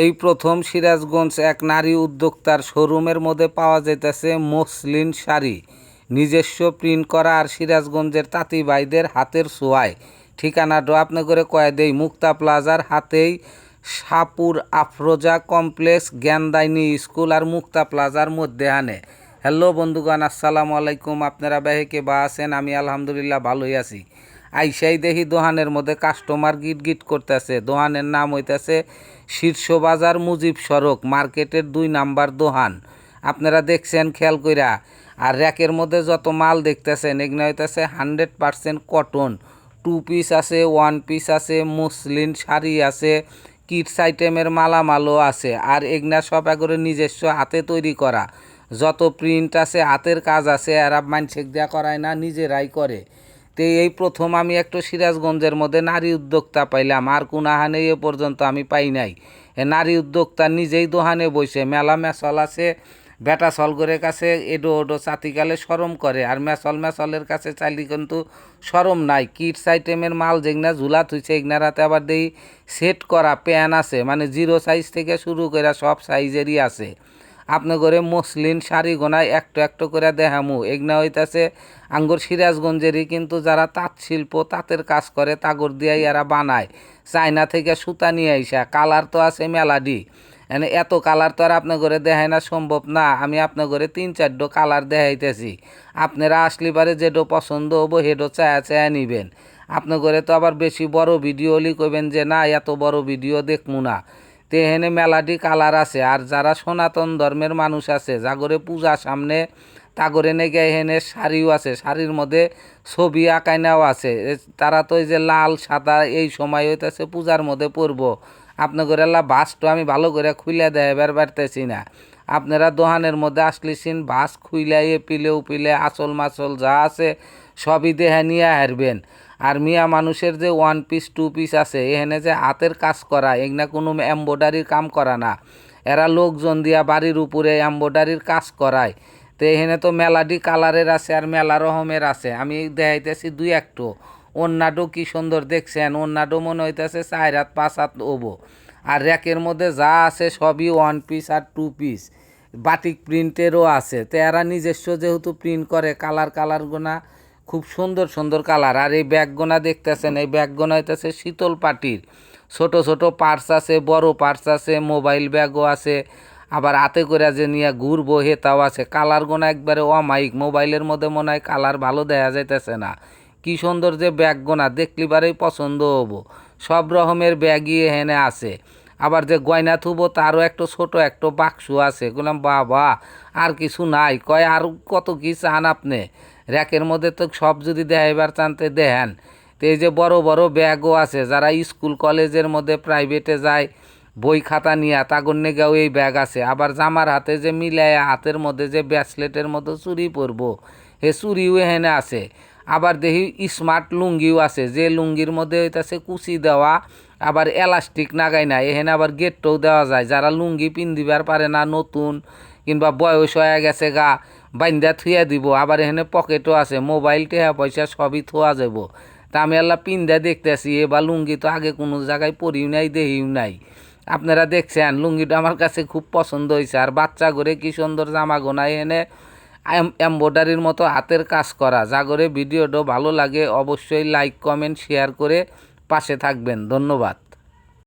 এই প্রথম সিরাজগঞ্জ এক নারী উদ্যোক্তার শোরুমের মধ্যে পাওয়া যাইতেছে মসলিন শাড়ি, নিজস্ব প্রিন্ট করা আর সিরাজগঞ্জের তাঁতি ভাইদের হাতের ছোঁয়ায়। ঠিকানাটা আপনি করে কয়ে দেই, মুক্তা প্লাজার হাতেই শাহপুর আফরোজা কমপ্লেক্স, জ্ঞানদায়িনী স্কুল আর মুক্তা প্লাজার মধ্যে আনে। হ্যালো বন্ধুগণ, আসসালামু আলাইকুম। আপনারা বেহেকে বা আছেন? আমি আলহামদুলিল্লাহ ভালোই আছি। আইসাই দেখি দোকানের মধ্যে কাস্টমার গিট গিট করতেছে। দোকানের নাম হইতেছে শীর্ষ বাজার মুজিব সড়ক, মার্কেটের 2 নাম্বার দোকান। আপনারা দেখছেন খেয়াল কইরা। আর র্যাকের মধ্যে যত মাল দেখতেছেন এগুলো হইতেছে 100% কটন। 2 পিস আছে, 1 পিস আছে, মসলিন শাড়ি আছে, কিডস আইটেমের মালামালও আছে। আর এগুলা সব একবারে নিজস্ব হাতে তৈরি করা। যত প্রিন্ট আছে, হাতের কাজ আছে, এরা মানসিক দেওয়া করায় না, নিজেরাই করে। তো এই প্রথম আমি একটু সিরাজগঞ্জের মধ্যে নারী উদ্যোক্তা পাইলাম। আর কোন আহানে এ পর্যন্ত আমি পাই নাই। নারী উদ্যোক্তা নিজেই দোকানে বসে মেলা মেসল আছে, বেটা সলগরের কাছে এডো ওডো চাতিকালে সরম করে, আর মেসলের কাছে চাইলে কিন্তু সরম নাই। কিডস আইটেমের মাল যেগুনা ঝুলা থুইছে এগুনারাতে আবার দেই সেট করা প্যান আছে, মানে 0 সাইজ থেকে শুরু করে সব সাইজেরই আছে। আপনি করে মসলিন শাড়ি গোনায় একটু একটু করে দেখামু। এগুনা হইতাছে আঙ্গুর সিরাজগঞ্জেরই, কিন্তু যারা তাঁত শিল্প তাঁতের কাজ করে তাগর দিয়াই এরা বানায়। চায়না থেকে সুতা নিয়ে আইসা, কালার তো আছে মেলাডি। এত কালার তো আর আপনার ঘরে দেখাই না সম্ভব না। আমি আপনার ঘরে 3-4 কালার দেখাইতেছি। আপনারা আসলে পারে যেটো পছন্দ হবো হেডো চায়া চায়া নিবেন। আপনার ঘরে তো আবার বেশি বড় ভিডিও হলি কইবেন যে না এত বড় ভিডিও দেখমু না। তো এখানে মেলাডি কালার আছে। আর যারা সনাতন ধর্মের মানুষ আছে, যাগরে পূজা সামনে, তাগরে নেগে এখানে শাড়িও আছে, শাড়ির মধ্যে ছবি আঁকাইনাও আছে। তারা তো এই যে লাল সাদা এই সময় হইতেছে পূজার মধ্যে পরবো। আপনাদের এলা বাসটা আমি ভালো করে খুলে দেবার পারতেছি না। আপনারা দোকানের মধ্যে আসলিসিন বাস খুইলাই পিলে উপিলে আচল মাচল যা আছে সবই দেহা নিয়ে হারবেন। আর মিয়া মানুষের যে 1 পিস 2 পিস আছে এখানে যে হাতের কাজ করা, এগুলা কোনো এম্ব্রয়ডারির কাম করা না। এরা লোকজন দিয়া বাড়ির উপরে এম্ব্রয়ডারির কাজ করায়। তো এখানে তো মেলাডি কালারের আছে আর মেলা রকমের আছে। আমি দেখাইতেছি 2-1। অন্যাটো কি সুন্দর দেখছেন, অন্যাটো মনে হইতেছে 4 হাত 5 হাত ওবো। আর র্যাকের মধ্যে যা আছে সবই 1 পিস আর 2 পিস। বাটিক প্রিন্টেরও আছে। তো এরা নিজস্ব যেহেতু প্রিন্ট করে, কালার গোনা খুব সুন্দর সুন্দর কালার। আর এই ব্যাগগোনা দেখতেছেন, এই ব্যাগগোনা হইতেছে শীতল পাটির। ছোট ছোট পার্স আছে, বড় পার্স আছে, মোবাইল ব্যাগও আছে। আবার হাতে করে যে নিয়ে ঘুরবো হেতাও আছে। কালার গোনা একবারে অমাইক। মোবাইলের মধ্যে মনে হয় কালার ভালো দেখা যাইতেছে না। কি সুন্দর যে ব্যাগ গোনা, দেখলি বারেই পছন্দ হবো। সব রকমের ব্যাগই এখানে আছে। আবার যে গয়না থুবো তারও একটা ছোট একটা বাক্স আছে। বললাম বাবা আর কিছু নাই, কয় আর কত কি চান আপনি? র্যাকের মধ্যে তো সব যদি দেখাইবার চানতে দেখান। তো এই যে বড় বড় ব্যাগও আছে, যারা স্কুল কলেজের মধ্যে প্রাইভেটে যায় বই খাতা নিয়ে তাগর নেগাও এই ব্যাগ আছে। আবার জামার হাতে যে মিলায় হাতের মধ্যে যে ব্যাসলেটের মতো চুরি পরবো, হে চুরিও এখানে আছে। আবার দেখি স্মার্ট লুঙ্গিও আছে, যে লুঙ্গির মধ্যে হইতাছে কুচি দেওয়া, আবার এলাস্টিক নাগাই না। এখানে আবার গেটটাও দেওয়া যায়। যারা লুঙ্গি পিন্দিবার পারে না, নতুন কিংবা বয়স হয়ে গেছে গা, বাইন্দা থুয়া দিব। আবার এখানে পকেটও আছে, মোবাইল টেহা পয়সা সবই থোয়া যাব। তা আমি আল্লাহ পিন্দা দেখতেছি। এবার লুঙ্গি তো আগে কোনো জায়গায় পরিও নাই, দেহিও নাই। আপনারা দেখছেন লুঙ্গিটা আমার কাছে খুব পছন্দ হয়েছে। আর বাচ্চা করে কি সুন্দর জামা গোনা এনে এমব্রয়ডারির মতো হাতের কাজ করা। যা করে ভিডিওটা ভালো লাগে অবশ্যই লাইক কমেন্ট শেয়ার করে পাশে থাকবেন। ধন্যবাদ।